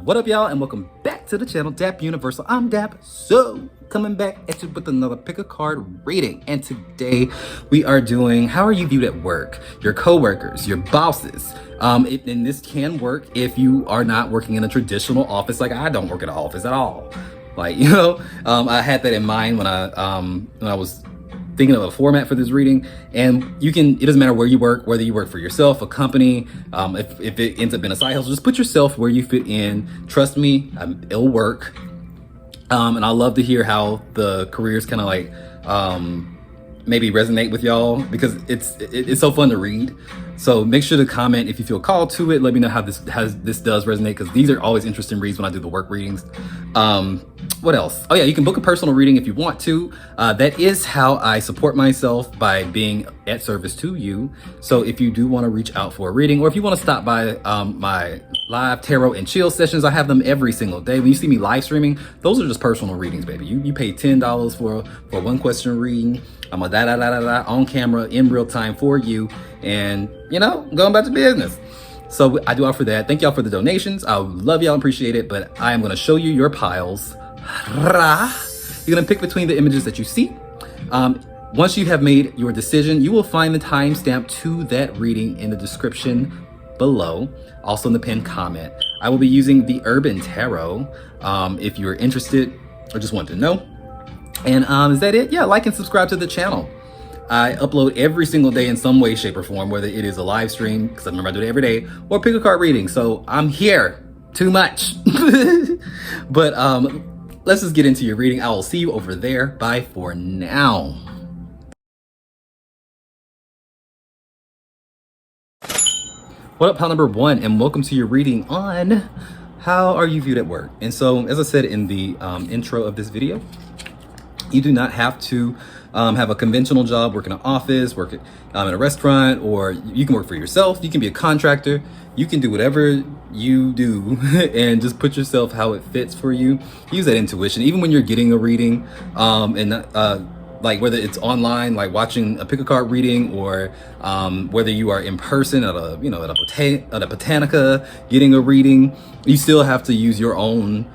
What up, y'all, and welcome back to the channel, Dap Universal. I'm Dap, so coming back at you with another pick a card reading. And today we are doing how are you viewed at work, your coworkers, your bosses. And this can work if you are not working in a traditional office. Like I don't work in an office at all. Like I had that in mind when I was thinking of a format for this reading. And it doesn't matter where you work, whether you work for yourself, a company, if it ends up being a side hustle, just put yourself where you fit in. Trust me, it'll work. And I love to hear how the careers kind of like maybe resonate with y'all, because it's so fun to read. So make sure to comment if you feel called to it. Let me know how this does resonate, because these are always interesting reads when I do the work readings. What else? Oh yeah, you can book a personal reading if you want to. That is how I support myself, by being at service to you. So if you do want to reach out for a reading, or if you want to stop by my live tarot and chill sessions, I have them every single day. When you see me live streaming, those are just personal readings, baby. You pay $10 for one question reading. I'm a on camera in real time for you, and going back to business. So I do offer that. Thank y'all for the donations. I love y'all, appreciate it. But I am going to show you your piles. You're going to pick between the images that you see. Once you have made your decision, you will find the timestamp to that reading in the description below, also in the pinned comment. I will be using the Urban Tarot if you're interested or just want to know. And is that it? Yeah, like and subscribe to the channel. I upload every single day in some way, shape, or form, whether it is a live stream, because I remember I do it every day, or pick a card reading. So I'm here too much. But let's just get into your reading. I will see you over there. Bye for now. What up, pile number one, and welcome to your reading on how are you viewed at work. And so, as I said in the intro of this video, you do not have to have a conventional job, work in an office, work in a restaurant, or you can work for yourself. You can be a contractor. You can do whatever you do and just put yourself how it fits for you. Use that intuition, even when you're getting a reading, like whether it's online, like watching a pick a card reading, or whether you are in person at a botanica getting a reading, you still have to use your own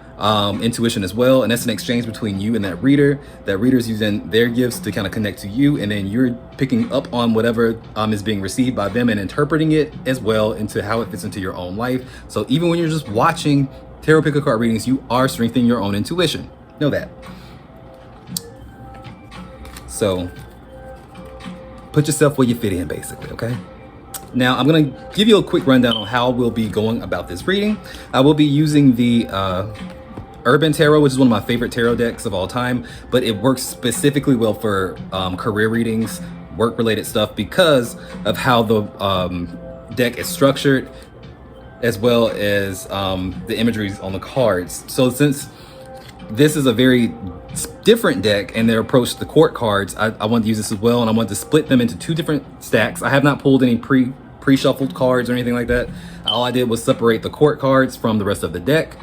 intuition as well. And that's an exchange between you and that reader. That reader's using their gifts to kind of connect to you, and then you're picking up on whatever is being received by them and interpreting it as well into how it fits into your own life. So even when you're just watching tarot pick a card readings, you are strengthening your own intuition. Know that. So put yourself where you fit in, basically, okay? Now I'm gonna give you a quick rundown on how we'll be going about this reading. I will be using the Urban Tarot, which is one of my favorite tarot decks of all time, but it works specifically well for career readings, work-related stuff, because of how the deck is structured, as well as the imagery on the cards. So since this is a very different deck and their approach to the court cards, I wanted to use this as well, and I wanted to split them into two different stacks. I have not pulled any pre-shuffled cards or anything like that. All I did was separate the court cards from the rest of the deck.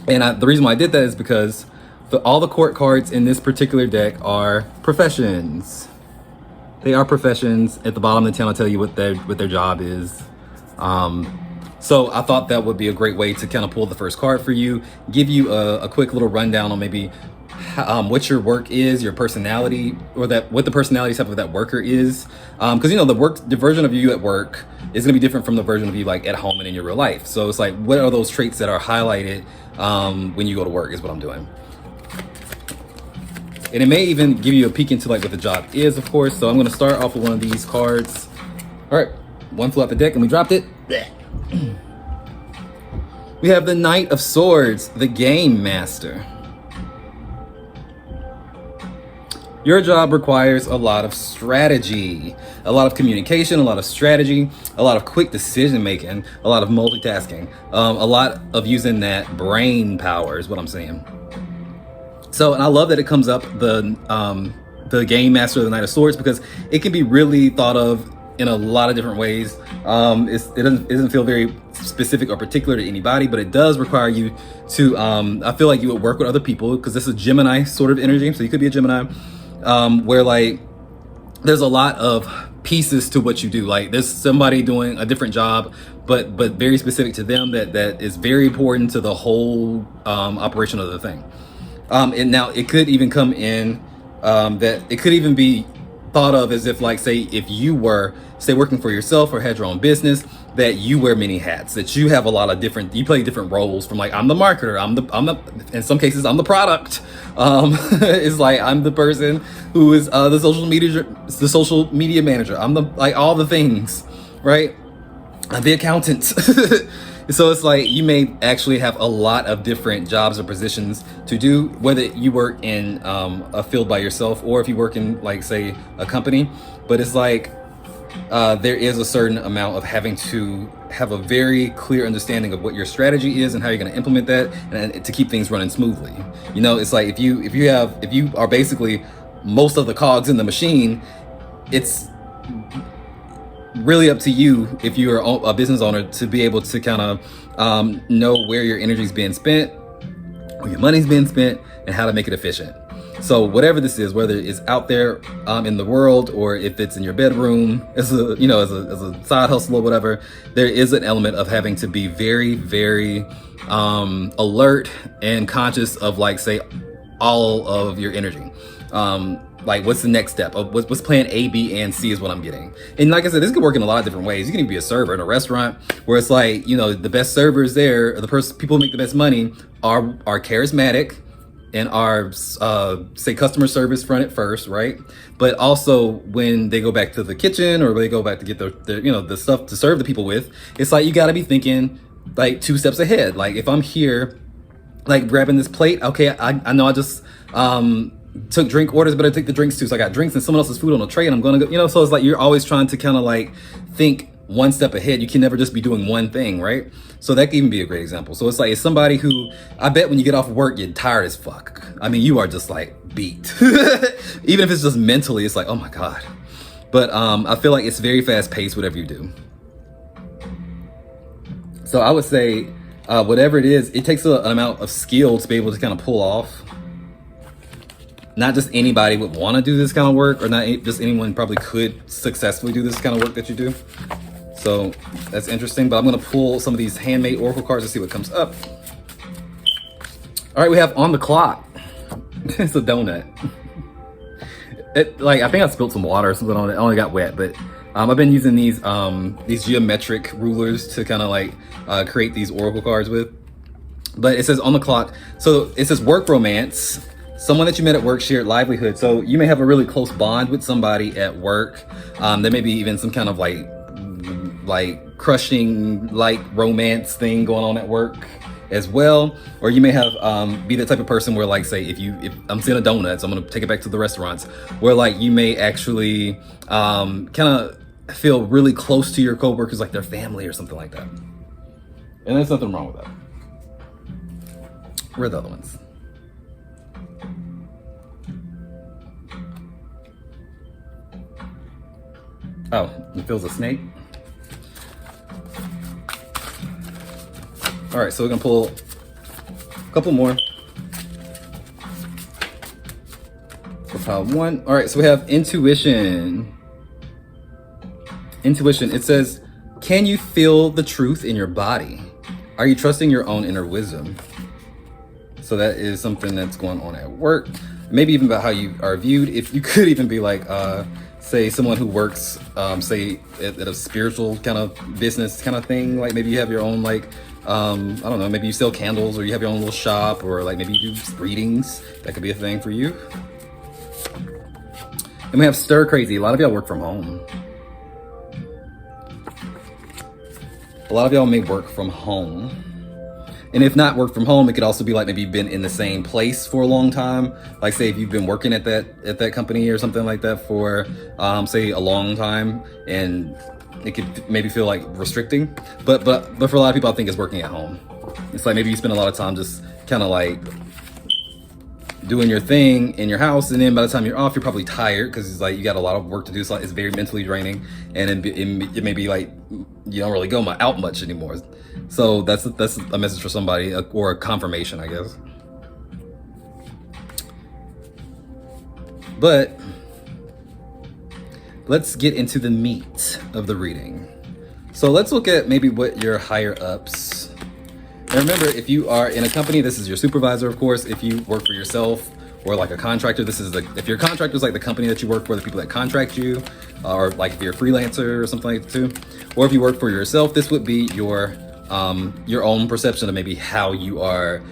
And the reason why I did that is because all the court cards in this particular deck are professions. They are professions. At the bottom of the channel, I'll tell you what their job is. So I thought that would be a great way to kind of pull the first card for you, give you a quick little rundown on maybe what your work is, your personality, or what the personality type of that worker is. Because the version of you at work is going to be different from the version of you like at home and in your real life. So it's like, what are those traits that are highlighted when you go to work is what I'm doing. And it may even give you a peek into like what the job is, of course. So I'm going to start off with one of these cards. All right, one flew out the deck and we dropped it. We have the Knight of Swords, the Game Master. Your job requires a lot of strategy, a lot of communication, a lot of strategy, a lot of quick decision making, a lot of multitasking, a lot of using that brain power is what I'm saying. So, and I love that it comes up the Game Master, the Knight of Swords, because it can be really thought of in a lot of different ways. It doesn't feel very specific or particular to anybody, but it does require you to, I feel like you would work with other people, because this is a Gemini sort of energy. So you could be a Gemini, where like there's a lot of pieces to what you do. Like there's somebody doing a different job but very specific to them, that is very important to the whole operation of the thing. And now it could even come in that it could even be thought of as if, like, say if you were, say, working for yourself or had your own business, that you wear many hats, that you have a lot of different, you play different roles, from like, I'm the marketer, I'm the in some cases I'm the product, it's like I'm the person who is the social media manager, I'm the, like, all the things, right? I'm the accountant. So it's like you may actually have a lot of different jobs or positions to do, whether you work in a field by yourself or if you work in, like, say, a company. But it's like there is a certain amount of having to have a very clear understanding of what your strategy is and how you're going to implement that, and to keep things running smoothly. You know, it's like if you are basically most of the cogs in the machine, it's really up to you, if you're a business owner, to be able to kind of know where your energy is being spent, where your money's being spent, and how to make it efficient. So whatever this is, whether it's out there in the world, or if it's in your bedroom as a, you know, as a side hustle or whatever, there is an element of having to be very, very alert and conscious of, like, say, all of your energy. Like, what's the next step? What's plan A, B, and C is what I'm getting. And like I said, this could work in a lot of different ways. You can even be a server in a restaurant, where it's like, you know, the best servers there, people who make the best money are charismatic and are, say, customer service front at first, right? But also when they go back to the kitchen, or when they go back to get the you know, the stuff to serve the people with, it's like you got to be thinking like 2 steps ahead. Like, if I'm here, like, grabbing this plate, okay, I know I just took drink orders, but I take the drinks too. So I got drinks and someone else's food on a tray, and I'm gonna go, you know, so it's like you're always trying to kind of like think 1 step ahead. You can never just be doing one thing, right? So that could even be a great example. So it's like, it's somebody who, I bet when you get off work, you're tired as fuck. I mean, you are just like beat. Even if it's just mentally, it's like, oh my God. But I feel like it's very fast paced, whatever you do. So I would say, whatever it is, it takes an amount of skill to be able to kind of pull off. Not just anybody would want to do this kind of work, or not just anyone probably could successfully do this kind of work that you do. So that's interesting, but I'm going to pull some of these handmade oracle cards to see what comes up. All right, we have on the clock. It's a donut. Like, I think I spilled some water or something on it. I only got wet, but I've been using these geometric rulers to kind of like create these oracle cards with. But it says on the clock, so it says work romance. Someone that you met at work shared livelihood. So you may have a really close bond with somebody at work. There may be even some kind of like crushing, like, romance thing going on at work as well. Or you may have be the type of person where, like, say, if I'm seeing a donut, so I'm gonna take it back to the restaurants, where like you may actually kind of feel really close to your coworkers, like their family or something like that. And there's nothing wrong with that. Where are the other ones? Oh, it feels a snake. All right, so we're gonna pull a couple more for pile 1. All right, so we have intuition. Intuition, it says, can you feel the truth in your body? Are you trusting your own inner wisdom? So that is something that's going on at work. Maybe even about how you are viewed. If you could even be like, say, someone who works, say, at a spiritual kind of business kind of thing. Like, maybe you have your own, like, I don't know, maybe you sell candles, or you have your own little shop, or like maybe you do readings. That could be a thing for you. And we have stir crazy. A lot of y'all work from home. A lot of y'all may work from home. And if not work from home, it could also be like maybe you've been in the same place for a long time. Like, say, if you've been working at that company or something like that for, say, a long time, and it could maybe feel like restricting. But for a lot of people, I think it's working at home. It's like maybe you spend a lot of time just kind of like doing your thing in your house, and then by the time you're off, you're probably tired because it's like you got a lot of work to do. So it's very mentally draining, and it may be like you don't really go out much anymore. So that's a message for somebody, or a confirmation, I guess. But let's get into the meat of the reading. So let's look at maybe what your higher ups. And remember, if you are in a company, this is your supervisor, of course. If you work for yourself or like a contractor, this is if your contractor is like the company that you work for, the people that contract you, or like if you're a freelancer or something like that too. Or if you work for yourself, this would be your own perception of maybe how you are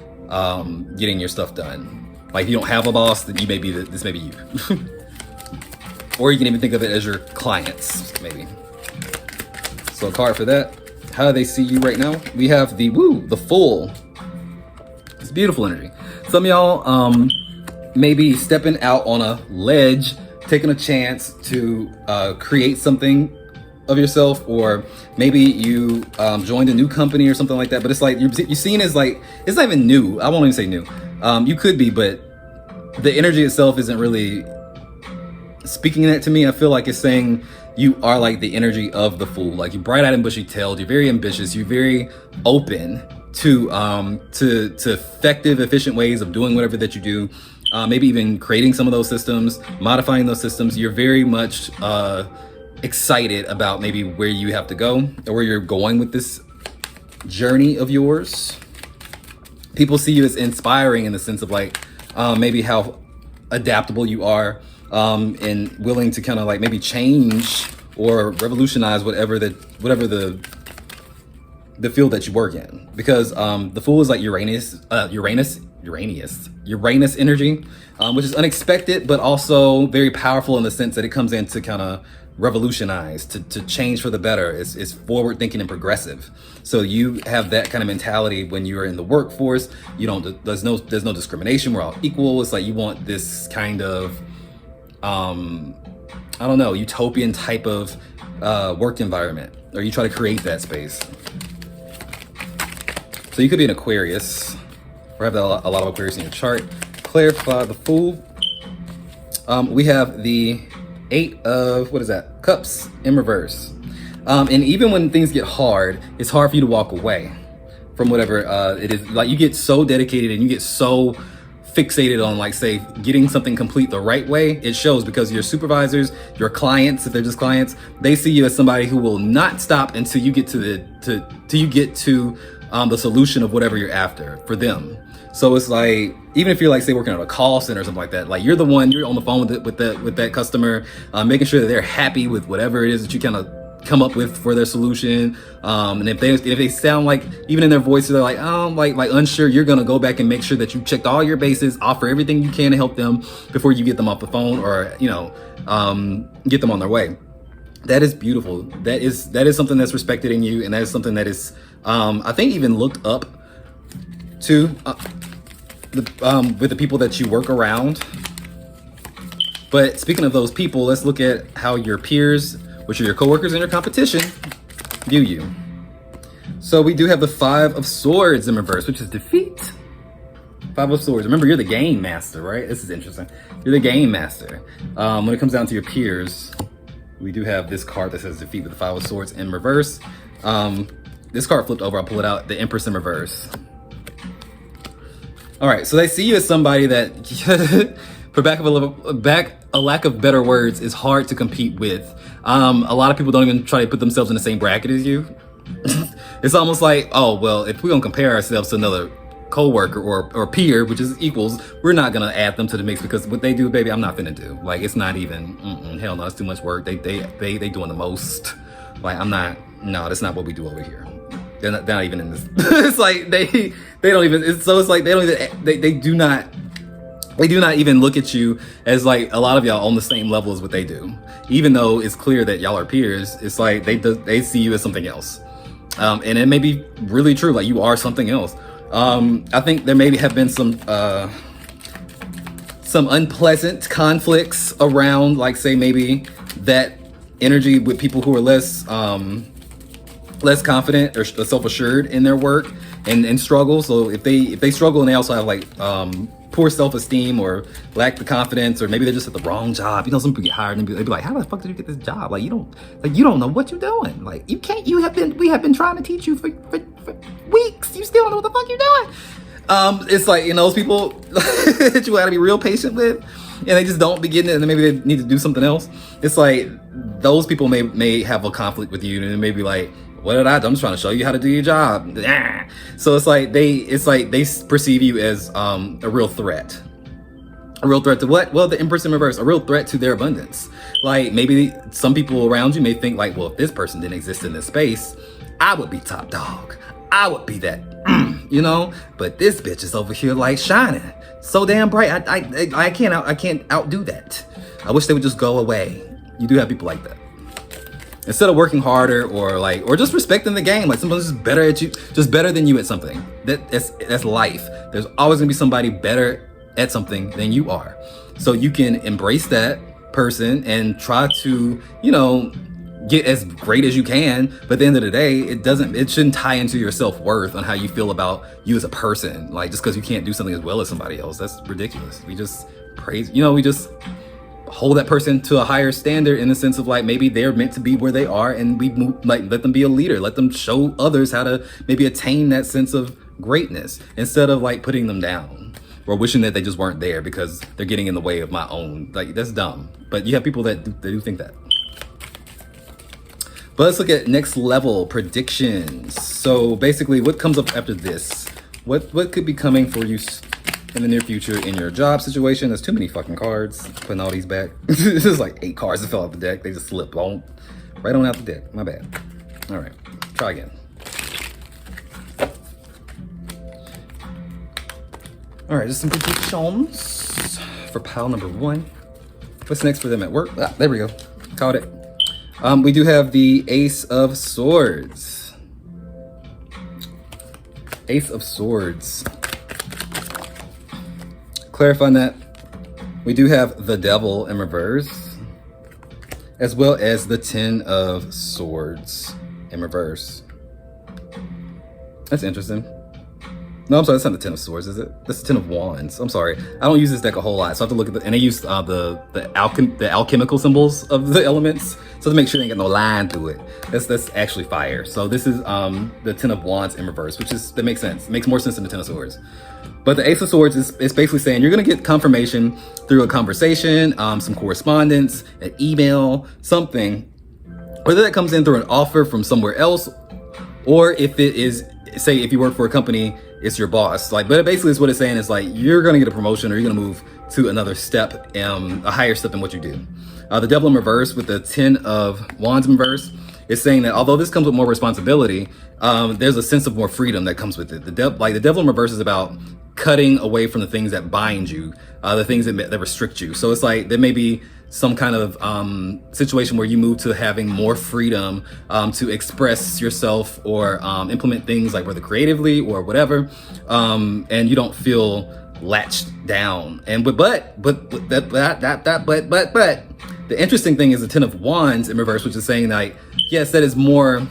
getting your stuff done. Like if you don't have a boss, then this may be you. Or you can even think of it as your clients, maybe. So a card for that. How do they see you right now? We have the Fool. It's beautiful energy. Some of y'all maybe stepping out on a ledge, taking a chance to create something of yourself, or maybe you joined a new company or something like that. But it's like you're seen as like, it's not even new. I won't even say new. You could be, but the energy itself isn't really speaking that to me. I feel like it's saying you are like the energy of the Fool. Like you're bright-eyed and bushy-tailed. You're very ambitious. You're very open to effective, efficient ways of doing whatever that you do. Maybe even creating some of those systems, modifying those systems. You're very much excited about maybe where you have to go or where you're going with this journey of yours. People see you as inspiring in the sense of like maybe how adaptable you are and willing to kind of like maybe change or revolutionize whatever the field that you work in. Because the Fool is like Uranus energy, which is unexpected, but also very powerful in the sense that it comes in to kind of revolutionize, to change for the better. It's forward thinking and progressive. So you have that kind of mentality when you're in the workforce. There's no discrimination. We're all equal. It's like you want this kind of I don't know, utopian type of work environment, or you try to create that space. So you could be an Aquarius, or have a lot of Aquarius in your chart. Clarify the Fool. We have the 8 of, what is that? Cups in reverse. And even when things get hard, it's hard for you to walk away from whatever it is. Like you get so dedicated and you get so fixated on, like, say, getting something complete the right way. It shows because your supervisors, your clients, if they're just clients, they see you as somebody who will not stop until you get to the solution of whatever you're after for them. So it's like, even if you're like, say, working at a call center or something like that, like you're on the phone with that customer, making sure that they're happy with whatever it is that you kind of come up with for their solution. And if they sound like, even in their voices, they're like unsure, you're gonna go back and make sure that you checked all your bases, offer everything you can to help them before you get them off the phone, or get them on their way. That is beautiful. That is something that's respected in you, and that is something that is I think even looked up to with the people that you work around. But speaking of those people, let's look at how your peers, which are your coworkers and your competition, view you. So we do have the 5 of Swords in reverse, which is defeat. 5 of Swords. Remember, you're the game master, right? This is interesting. You're the game master. When it comes down to your peers, we do have this card that says defeat with the 5 of Swords in reverse. This card flipped over. I'll pull it out. The Empress in reverse. All right, so they see you as somebody that, for a lack of better words, is hard to compete with. A lot of people don't even try to put themselves in the same bracket as you. It's almost like, oh, well, if we're gonna compare ourselves to another co-worker or peer, which is equals, we're not gonna add them to the mix, because what they do, baby, I'm not finna do. Like, it's not even, hell no, it's too much work. They doing the most. Like, that's not what we do over here. They're not even in this. It's like they don't even. It's like they do not even look at you as like a lot of y'all on the same level as what they do. Even though it's clear that y'all are peers, it's like they see you as something else. And it may be really true, like you are something else. I think there maybe have been some unpleasant conflicts around, like, say, maybe that energy with people who are less confident or self-assured in their work and struggle. So if they struggle and they also have like poor self-esteem or lack the confidence, or maybe they're just at the wrong job. Some people get hired and they'd be like, how the fuck did you get this job? Like, you don't know what you're doing. Like, we have been trying to teach you for weeks. You still don't know what the fuck you're doing. It's like, those people that you gotta be real patient with, and they just don't be getting it, and then maybe they need to do something else. It's like those people may have a conflict with you, and they may be like, What did I do? I'm just trying to show you how to do your job. So it's like they perceive you as a real threat. A real threat to what? Well, the Empress in reverse, a real threat to their abundance. Like maybe some people around you may think like, well, if this person didn't exist in this space, I would be top dog. I would be that, you know, but this bitch is over here like shining so damn bright. I can't outdo that. I wish they would just go away. You do have people like that. Instead of working harder or just respecting the game, like someone's just better at you, just better than you at something. That's life. There's always gonna be somebody better at something than you are. So you can embrace that person and try to, you know, get as great as you can. But at the end of the day, it shouldn't tie into your self-worth on how you feel about you as a person. Like just because you can't do something as well as somebody else, that's ridiculous. We just praise, you know, we just hold that person to a higher standard in the sense of like maybe they're meant to be where they are, and we move, like let them be a leader, let them show others how to maybe attain that sense of greatness instead of like putting them down or wishing that they just weren't there because they're getting in the way of my own. Like that's dumb. But you have people that do think that. But let's look at next level predictions. So basically what comes up after this? What could be coming for you in the near future in your job situation? There's too many fucking cards. Putting all these back. This is like 8 cards that fell off the deck. They just slipped right on out the deck. My bad. All right, try again. All right, just some predictions for pile number 1. What's next for them at work? Ah, there we go. Caught it. We do have the Ace of Swords. Ace of Swords. Clarifying that, we do have the Devil in reverse, as well as the 10 of Swords in reverse. That's interesting. No, I'm sorry, that's not the 10 of Swords, is it? That's the 10 of Wands. I'm sorry. I don't use this deck a whole lot, so I have to look at and they use the alchemical symbols of the elements, so to make sure they ain't got no line through it. That's actually fire. So this is the 10 of Wands in reverse, that makes sense. It makes more sense than the 10 of Swords. But the Ace of Swords is basically saying you're gonna get confirmation through a conversation, some correspondence, an email, something, whether that comes in through an offer from somewhere else, or if it is, say if you work for a company, it's your boss. Like, but basically it's what it's saying is like, you're gonna get a promotion or you're gonna move to another step, a higher step in what you do. The Devil in reverse with the 10 of Wands in reverse is saying that although this comes with more responsibility, there's a sense of more freedom that comes with it. The Devil in reverse is about cutting away from the things that bind you, the things that restrict you. So it's like there may be some kind of situation where you move to having more freedom to express yourself or implement things like whether creatively or whatever, and you don't feel latched down. And but the interesting thing is the 10 of Wands in reverse, which is saying like, yes, that is more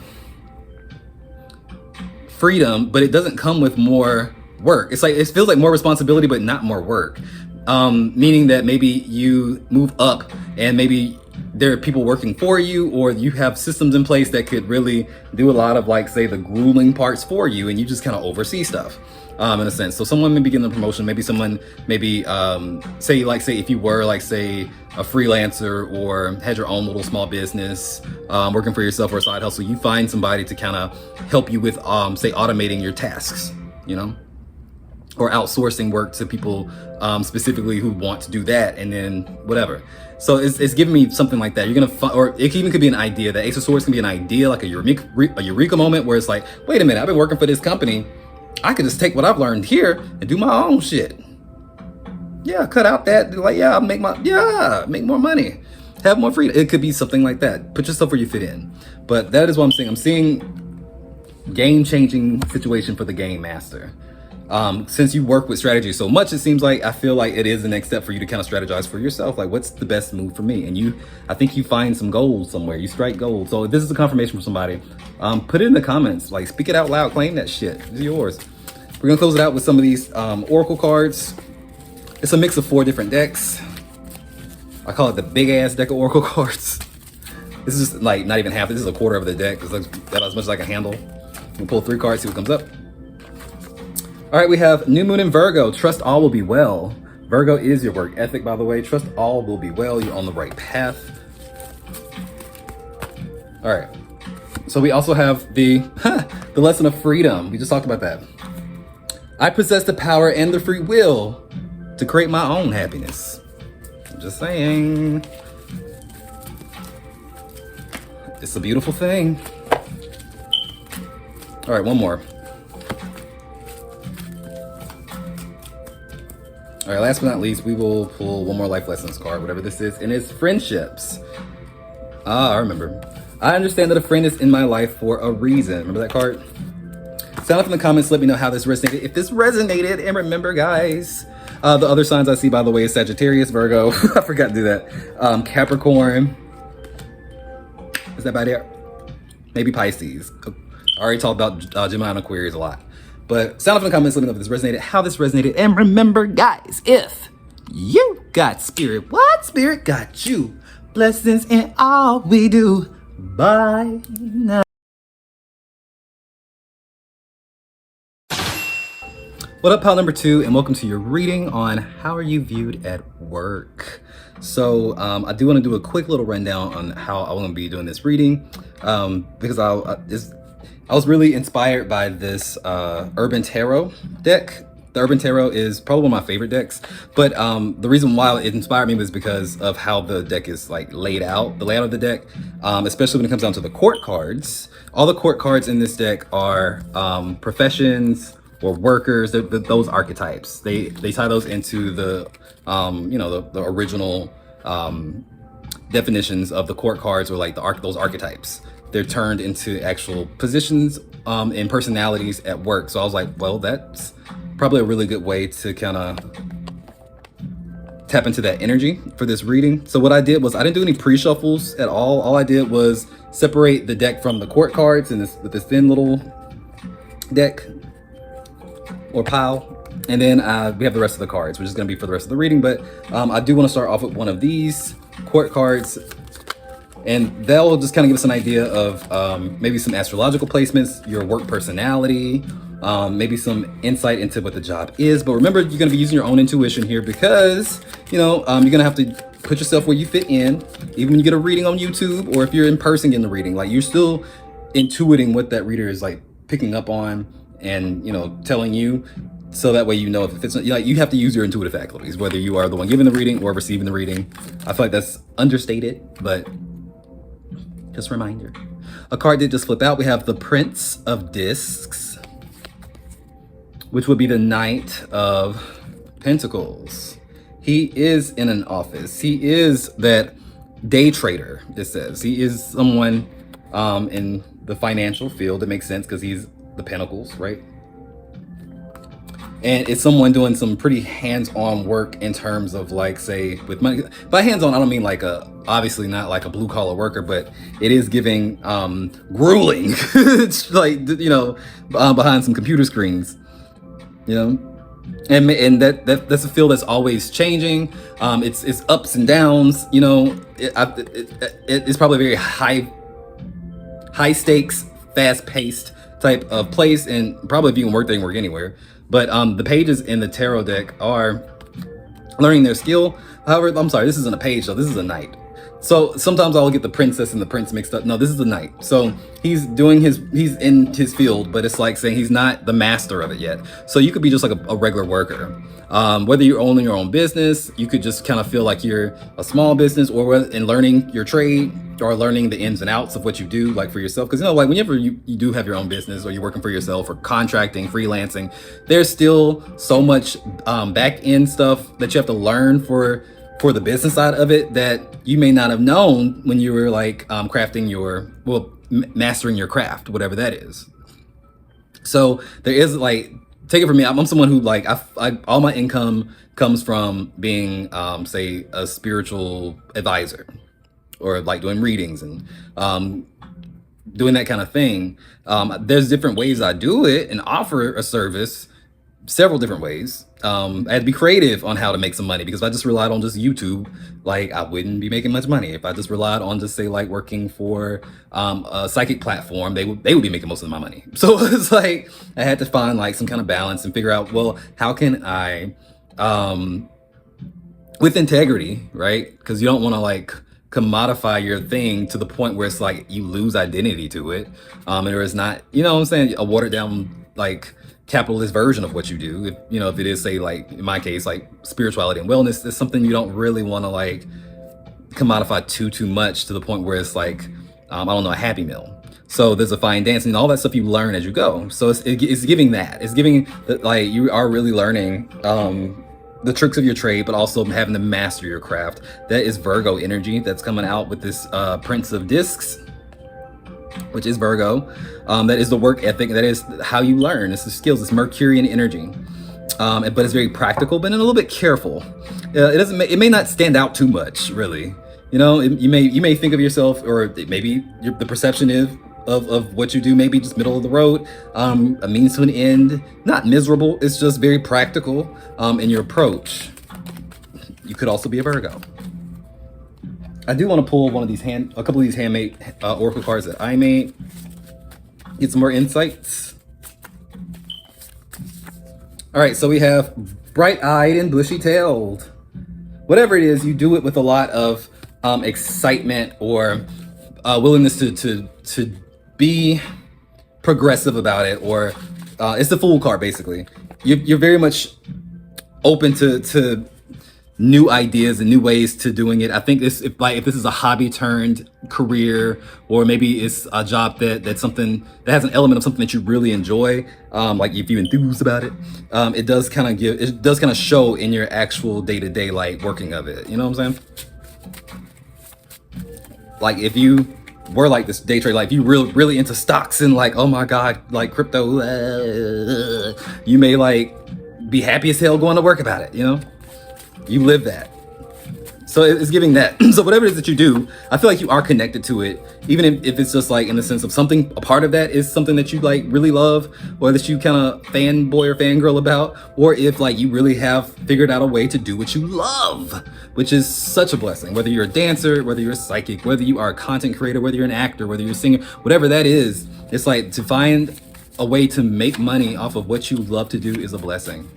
freedom, but it doesn't come with more work. It's like, it feels like more responsibility, but not more work. Meaning that maybe you move up and maybe there are people working for you, or you have systems in place that could really do a lot of like, say, the grueling parts for you, and you just kind of oversee stuff. In a sense. So someone may be getting a promotion, maybe someone, say if you were like, say, a freelancer or had your own little small business, working for yourself or a side hustle, you find somebody to kind of help you with, say, automating your tasks, you know, or outsourcing work to people specifically who want to do that, and then whatever. So it's giving me something like that. You're gonna or it even could be an idea. The Ace of Swords can be an idea, like a eureka moment where it's like, wait a minute, I've been working for this company. I could just take what I've learned here and do my own shit. Yeah, cut out that, like, yeah, make more money, have more freedom. It could be something like that. Put yourself where you fit in. But that is what I'm saying. I'm seeing game-changing situation for the game master. Since you work with strategy so much, it seems like, I feel like it is the next step for you to kind of strategize for yourself. Like, what's the best move for me? And I think you find some gold somewhere. You strike gold. So if this is a confirmation from somebody, put it in the comments. Like, speak it out loud. Claim that shit. It's yours. We're gonna close it out with some of these Oracle cards. It's a mix of 4 different decks. I call it the big ass deck of Oracle cards. This is just like not even half. This is a quarter of the deck. It's like about as much as I can handle. We'll pull 3 cards, see what comes up. All right, we have New Moon in Virgo. Trust all will be well. Virgo is your work ethic, by the way. Trust all will be well. You're on the right path. All right. So we also have the the lesson of freedom. We just talked about that. I possess the power and the free will to create my own happiness. I'm just saying. It's a beautiful thing. All right, one more. All right, last but not least, we will pull one more life lessons card, whatever this is, and it's friendships. Ah, I remember. I understand that a friend is in my life for a reason. Remember that card? Sound off in the comments, let me know how this resonated. If this resonated, and remember, guys, the other signs I see, by the way, is Sagittarius, Virgo. I forgot to do that. Capricorn. Is that about it? Maybe Pisces. I already talked about Gemini and Aquarius a lot. But sound off in the comments, let me know if this resonated, how this resonated. And remember, guys, if you got spirit, what spirit got you? Blessings in all we do. Bye now. What up, pal number 2, and welcome to your reading on how are you viewed at work. So I do want to do a quick little rundown on how I'm going to be doing this reading because I was really inspired by this Urban Tarot deck. The Urban Tarot is probably one of my favorite decks, but the reason why it inspired me was because of how the deck is like laid out, the layout of the deck, especially when it comes down to the court cards. All the court cards in this deck are professions or workers, those archetypes. They tie those into the the original definitions of the court cards, or like those archetypes. They're turned into actual positions and personalities at work. So I was like, well, that's probably a really good way to kind of tap into that energy for this reading. So what I did was I didn't do any pre-shuffles at all. All I did was separate the deck from the court cards in with this thin little deck or pile. And then we have the rest of the cards, which is going to be for the rest of the reading. But I do want to start off with one of these court cards. And that will just kind of give us an idea of maybe some astrological placements, your work personality, maybe some insight into what the job is. But remember, you're going to be using your own intuition here because, you're going to have to put yourself where you fit in. Even when you get a reading on YouTube, or if you're in person getting the reading, like you're still intuiting what that reader is like picking up on and, telling you. So that way if it's like you have to use your intuitive faculties, whether you are the one giving the reading or receiving the reading. I feel like that's understated, but just a reminder. A card did just flip out. We have the Prince of Discs, which would be the Knight of Pentacles. He is in an office. He is that day trader, it says. He is someone in the financial field. It makes sense because he's the Pentacles, right? And it's someone doing some pretty hands-on work in terms of, like, say, with money. By hands-on, I don't mean like obviously not like a blue-collar worker, but it is giving grueling, it's like, behind some computer screens, and that's a field that's always changing. It's ups and downs, it's probably a very high stakes, fast-paced type of place, and probably if you can work, they can work anywhere. But the pages in the tarot deck are learning their skill. However, I'm sorry, this isn't a page, though. This is a knight. So sometimes I'll get the princess and the prince mixed up. No, this is the knight. So he's in his field, but it's like saying he's not the master of it yet. So you could be just like a regular worker. Whether you're owning your own business, you could just kind of feel like you're a small business, or in learning your trade, or learning the ins and outs of what you do, like for yourself. Because like whenever you do have your own business, or you're working for yourself, or contracting, freelancing, there's still so much back end stuff that you have to learn for the business side of it that you may not have known when you were like mastering your craft, whatever that is. So there is, like, take it from me, I'm someone who, like, all my income comes from being say a spiritual advisor, or like doing readings and doing that kind of thing. There's different ways I do it and offer a service, several different ways. I had to be creative on how to make some money, because if I just relied on just YouTube, like, I wouldn't be making much money. If I just relied on just, say, like, working for a psychic platform, they would be making most of my money. So it's like I had to find like some kind of balance and figure out, well, how can I with integrity, right? Because you don't want to like commodify your thing to the point where it's like you lose identity to it. And there is not, you know what I'm saying, a watered down like capitalist version of what you do. If you know, if it is, say, like in my case, like spirituality and wellness, it's something you don't really want to like commodify too much to the point where it's like I don't know, a Happy Meal. So there's a fine dance and all that stuff you learn as you go. So it's giving that. It's giving that, like, you are really learning the tricks of your trade, but also having to master your craft. That is Virgo energy that's coming out with this Prince of Discs, which is Virgo. That is the work ethic. That is how you learn. It's the skills. It's Mercurian energy. But it's very practical, but a little bit careful. It may not stand out too much, really. You know, you may think of yourself, or maybe the perception is of what you do, maybe just middle of the road, a means to an end, not miserable. It's just very practical in your approach. You could also be a Virgo. I do want to pull a couple of these handmade oracle cards that I made. Get some more insights. All right, so we have bright-eyed and bushy-tailed. Whatever it is, you do it with a lot of excitement or willingness to be progressive about it, or it's the Fool card basically. You're very much open to new ideas and new ways to doing it. I think if this is a hobby turned career, or maybe it's a job that's something that has an element of something that you really enjoy, like if you enthuse about it, it does kind of show in your actual day-to-day like working of it. You know what I'm saying? Like if you were like this day trade, like if you really into stocks and like, oh my god, like crypto, you may like be happy as hell going to work about it. You know, you live that. So it's giving that. So whatever it is that you do, I feel like you are connected to it, even if it's just like in the sense of something, a part of that is something that you like really love, or that you kind of fanboy or fangirl about, or if like you really have figured out a way to do what you love, which is such a blessing. Whether you're a dancer, whether you're a psychic, whether you are a content creator, whether you're an actor, whether you're a singer, whatever that is, it's like to find a way to make money off of what you love to do is a blessing.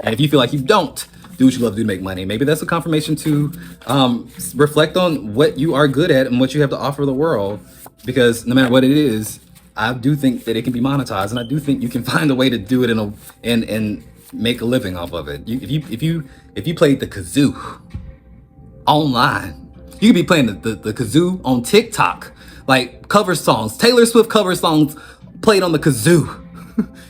And if you feel like you don't do what you love to do to make money, maybe that's a confirmation to reflect on what you are good at and what you have to offer the world. Because no matter what it is, I do think that it can be monetized, and I do think you can find a way to do it and make a living off of it. If you played the kazoo online, you could be playing the kazoo on TikTok, like cover songs, Taylor Swift cover songs played on the kazoo.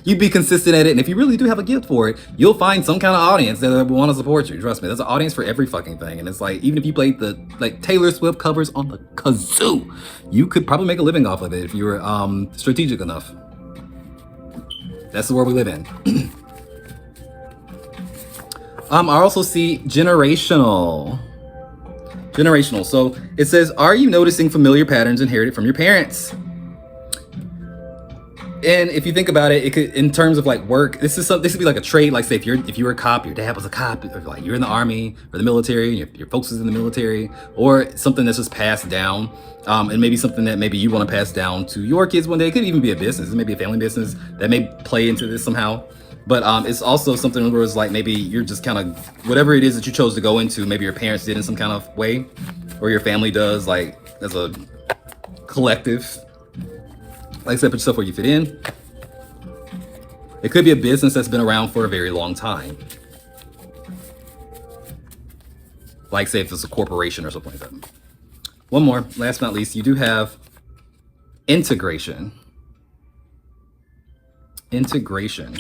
You'd be consistent at it, and if you really do have a gift for it, you'll find some kind of audience that will want to support you. Trust me, there's an audience for every fucking thing. And it's like, even if you played the like Taylor Swift covers on the kazoo, you could probably make a living off of it if you were strategic enough. That's the world we live in. I also see generational. So it says, are you noticing familiar patterns inherited from your parents? And if you think about it, it could, in terms of like work, this would be like a trade. Like say if you were a cop, your dad was a cop, or like you're in the army or the military, and your folks is in the military, or something that's just passed down, and maybe something that maybe you want to pass down to your kids one day. It could even be a business. It may be a family business that may play into this somehow. But it's also something where it's like maybe you're just kind of, whatever it is that you chose to go into, maybe your parents did in some kind of way, or your family does, like as a collective. Like I said, put yourself where you fit in. It could be a business that's been around for a very long time. Like say if it's a corporation or something like that. One more, last but not least, you do have integration. Integration.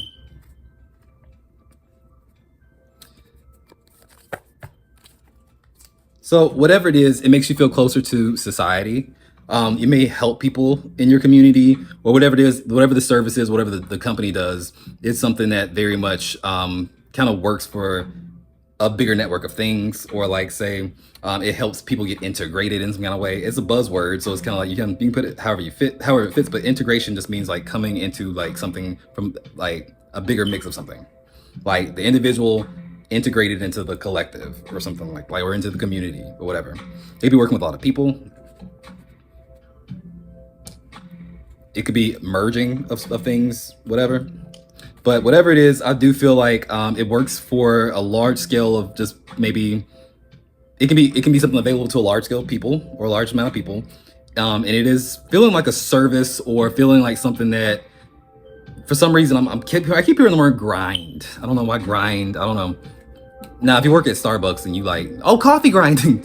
So whatever it is, it makes you feel closer to society. You may help people in your community, or whatever it is, whatever the service is, whatever the company does, it's something that very much kind of works for a bigger network of things, or like say it helps people get integrated in some kind of way. It's a buzzword, so it's kind of like you can put it however it fits, but integration just means like coming into like something from like a bigger mix of something, like the individual integrated into the collective or something like or into the community or whatever. Maybe working with a lot of people. It could be merging of things, whatever. But whatever it is, I do feel like it works for a large scale of just maybe it can be something available to a large scale of people or a large amount of people, and it is feeling like a service or feeling like something that for some reason I keep hearing the word grind. I don't know why grind. I don't know. Now, if you work at Starbucks and you like, oh, coffee grinding,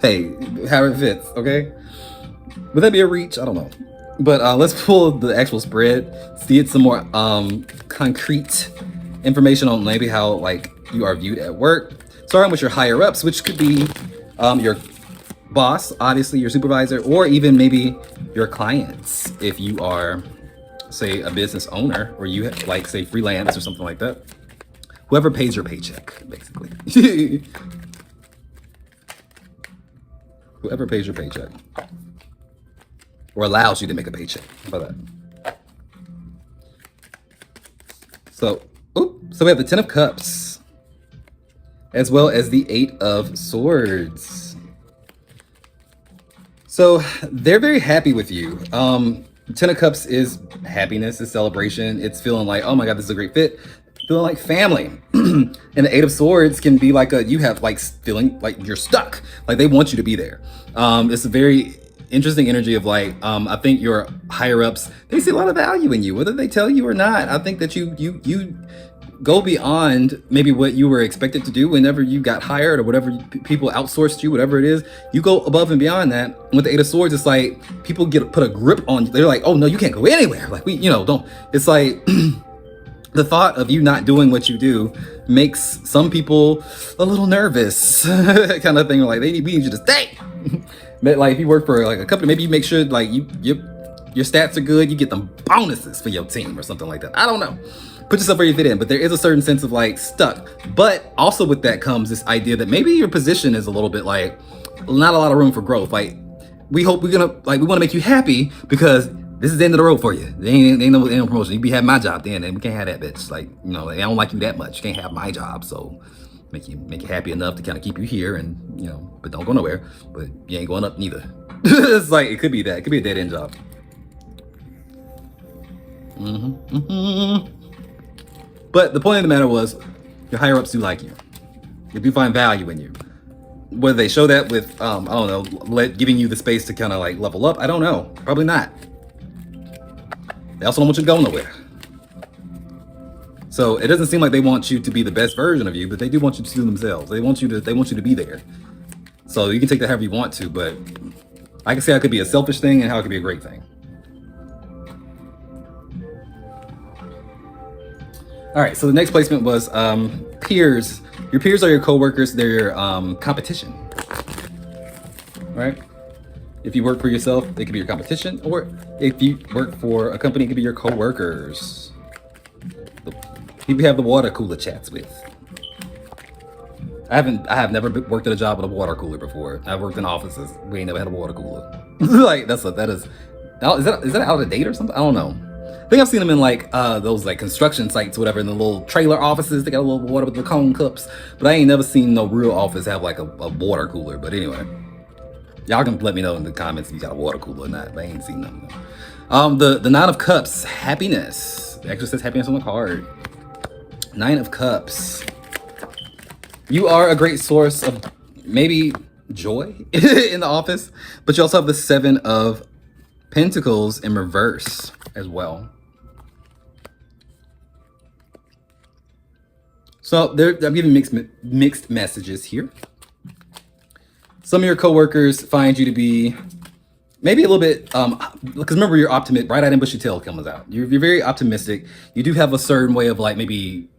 hey, however it fits, okay? Would that be a reach? I don't know. But let's pull the actual spread, see it some more concrete information on maybe how like you are viewed at work. Starting with your higher ups, which could be your boss, obviously your supervisor, or even maybe your clients if you are, say, a business owner or you like, say, freelance or something like that. Whoever pays your paycheck, basically. Whoever pays your paycheck or allows you to make a paycheck. How about that? So we have the 10 of Cups as well as the 8 of Swords. So they're very happy with you. 10 of Cups is happiness, is celebration. It's feeling like, oh my God, this is a great fit. Feeling like family. And the 8 of Swords can be like you have like feeling like you're stuck. Like they want you to be there. It's a very interesting energy of like, I think your higher ups, they see a lot of value in you, whether they tell you or not. I think that you go beyond maybe what you were expected to do whenever you got hired or whatever people outsourced you, whatever it is. You go above and beyond that. With the 8 of Swords, it's like people put a grip on you. They're like, oh no, you can't go anywhere. Like don't. It's like the thought of you not doing what you do makes some people a little nervous, kind of thing. Like we need you to stay. But like if you work for like a company, maybe you make sure like your stats are good. You get them bonuses for your team or something like that. I don't know. Put yourself where you fit in, but there is a certain sense of like stuck. But also with that comes this idea that maybe your position is a little bit like not a lot of room for growth. Like we want to make you happy because this is the end of the road for you. There ain't no promotion. You be having my job then, and we can't have that bitch. Like, I don't like you that much. You can't have my job. So make you happy enough to kind of keep you here and, but don't go nowhere. But you ain't going up neither. It's like, it could be that. It could be a dead end job. But the point of the matter was, your higher ups do like you. They do find value in you. Whether they show that with, I don't know, giving you the space to kind of like level up, I don't know. Probably not. They also don't want you to go nowhere. So it doesn't seem like they want you to be the best version of you, but they do want you to do themselves. They want you to be there. So you can take that however you want to, but I can see how it could be a selfish thing and how it could be a great thing. All right, so the next placement was peers. Your peers are your coworkers. They're your competition, right? If you work for yourself, they could be your competition, or if you work for a company, it could be your coworkers. The people you have the water cooler chats with. I have never worked at a job with a water cooler before. I've worked in offices. We ain't never had a water cooler. Like that is that out of date or something? I don't know. I think I've seen them in like those like construction sites, whatever, in the little trailer offices. They got a little water with the cone cups, but I ain't never seen no real office have like a water cooler. But anyway, y'all can let me know in the comments if you got a water cooler or not. But I ain't seen nothing. The 9 of Cups, happiness. It actually says happiness on the card. 9 of Cups. You are a great source of maybe joy in the office, but you also have the 7 of Pentacles in reverse as well. So I'm giving mixed messages here. Some of your coworkers find you to be maybe a little bit, because remember, you're optimistic. Bright-eyed and bushy tail comes out. You're very optimistic. You do have a certain way of like maybe,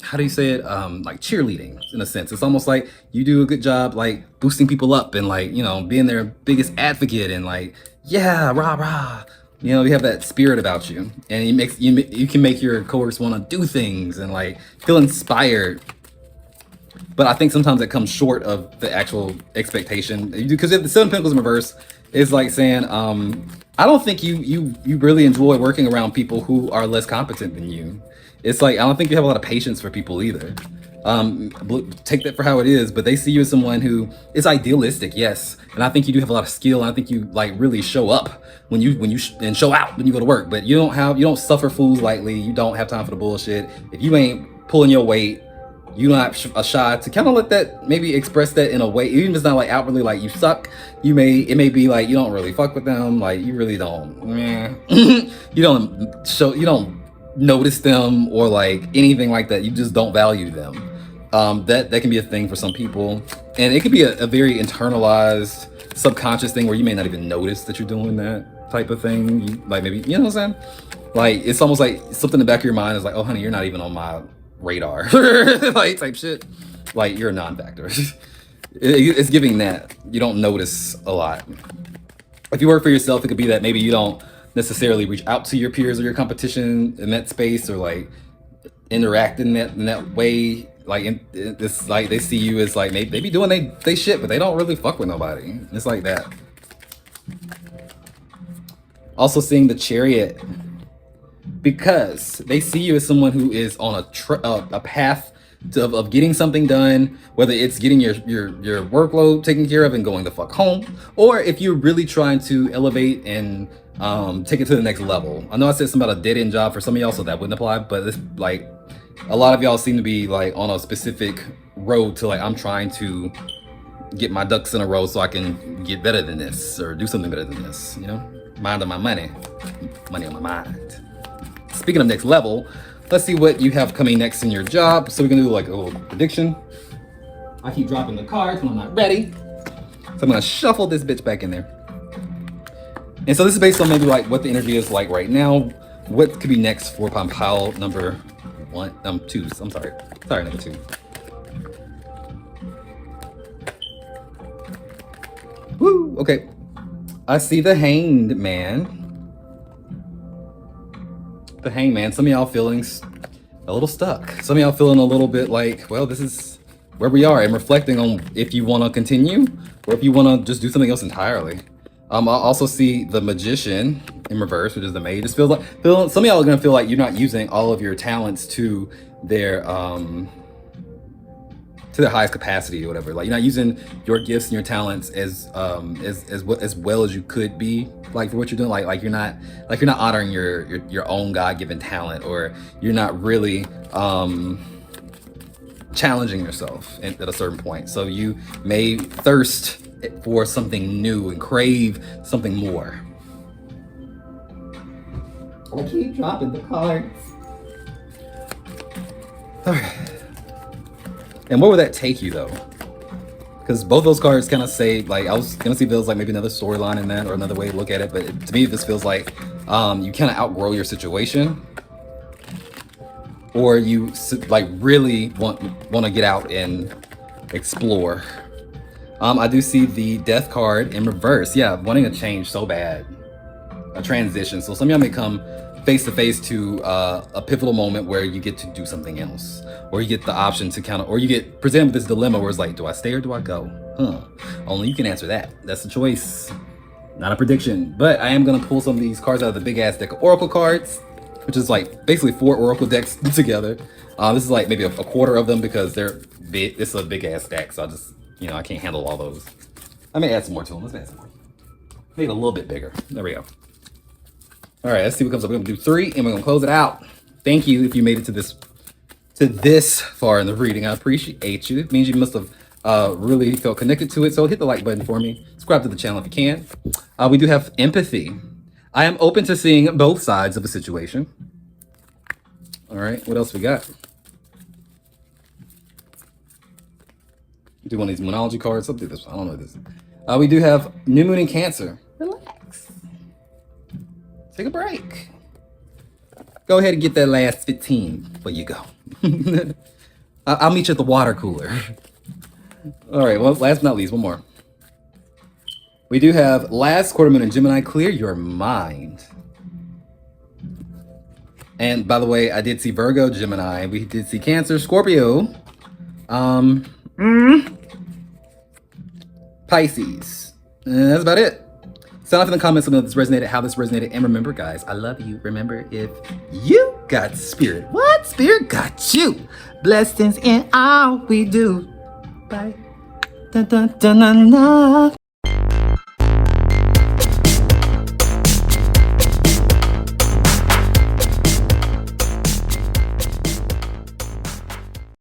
how do you say it? Like cheerleading in a sense. It's almost like you do a good job like boosting people up and like, being their biggest advocate and like, yeah, rah, rah. You have that spirit about you, and you can make your coworkers want to do things and like feel inspired. But I think sometimes it comes short of the actual expectation, because if the 7 of Pentacles in reverse is like saying, I don't think you really enjoy working around people who are less competent than you. It's like, I don't think you have a lot of patience for people either. Take that for how it is, but they see you as someone who is idealistic, yes, and I think you do have a lot of skill, and I think you like really show up when you and show out when you go to work. But you don't suffer fools lightly. You don't have time for the bullshit. If you ain't pulling your weight, you not shy to kind of let that, maybe express that in a way, even if it's not like outwardly like you suck. It may be like you don't really fuck with them, like you really don't, you don't notice them or like anything like that. You just don't value them. That can be a thing for some people, and it could be a very internalized subconscious thing where you may not even notice that you're doing that type of thing. Like maybe, you know what I'm saying? Like it's almost like something in the back of your mind is like, oh honey, you're not even on my radar, like type shit. Like you're a non-factor. It's giving that you don't notice a lot. If you work for yourself, it could be that maybe you don't necessarily reach out to your peers or your competition in that space, or like interact in that way. Like it's like they see you as like they be doing they shit, but they don't really fuck with nobody. It's like that. Also seeing the Chariot, because they see you as someone who is on a path of getting something done, whether it's getting your workload taken care of and going the fuck home, or if you're really trying to elevate and take it to the next level. I know I said something about a dead-end job for some of y'all, so that wouldn't apply, but it's like a lot of y'all seem to be like on a specific road to like, I'm trying to get my ducks in a row so I can get better than this or do something better than this, you know? Mind on my money on my mind. Speaking of next level, let's see what you have coming next in your job. So we're gonna do like a little prediction. I keep dropping the cards when I'm not ready. So I'm gonna shuffle this bitch back in there. And so this is based on maybe like what the energy is like right now. What could be next for pile number two. I'm sorry. Sorry, number two. Woo, okay. I see the Hanged Man. The Hangman. Some of y'all feeling a little stuck. Some of y'all feeling a little bit like, well, this is where we are, and reflecting on if you want to continue or if you want to just do something else entirely. I also see the Magician in reverse, which is the Mage. It feels like some of y'all are gonna feel like you're not using all of your talents to their highest capacity or whatever. Like you're not using your gifts and your talents as well as you could be, like for what you're doing. Like you're not honoring your own God-given talent, or you're not really challenging yourself at a certain point. So you may thirst for something new and crave something more. I keep dropping the cards. All right. And where would that take you though? Because both those cards kind of say, like, I was gonna see if there was like maybe another storyline in that or another way to look at it, but to me this feels like you kind of outgrow your situation, or you like really want to get out and explore. I do see the Death card in reverse. Yeah, wanting a change so bad, a transition. So some of y'all may come face to face to a pivotal moment where you get to do something else, or you get the option to kind of, or you get presented with this dilemma where it's like, do I stay or do I go? Only you can answer that. That's a choice, not a prediction. But I am gonna pull some of these cards out of the big ass deck of Oracle cards, which is like basically 4 Oracle decks together. This is like maybe a quarter of them because they're big. It's a big ass deck, so I just, I can't handle all those. I may add some more to them. Let's add some more. Make it a little bit bigger. There we go. All right, let's see what comes up. We're gonna do 3 and we're gonna close it out. Thank you if you made it to this far in the reading. I appreciate you. It means you must have really felt connected to it. So hit the like button for me. Subscribe to the channel if you can. We do have empathy. I am open to seeing both sides of a situation. All right, what else we got? Do one of these Moonology cards. I'll do this one. I don't know what this is. We do have New Moon in Cancer. Relax. Take a break. Go ahead and get that last 15 before you go. I'll meet you at the water cooler. All right, well, last but not least, one more. We do have last quarter moon in Gemini. Clear your mind. And by the way, I did see Virgo, Gemini. We did see Cancer, Scorpio. Pisces. And that's about it. Sound off in the comments something this resonated, how this resonated, and remember, guys, I love you. Remember, if you got spirit, what spirit got you? Blessings in all we do. Bye. Dun, dun, dun, dun, dun.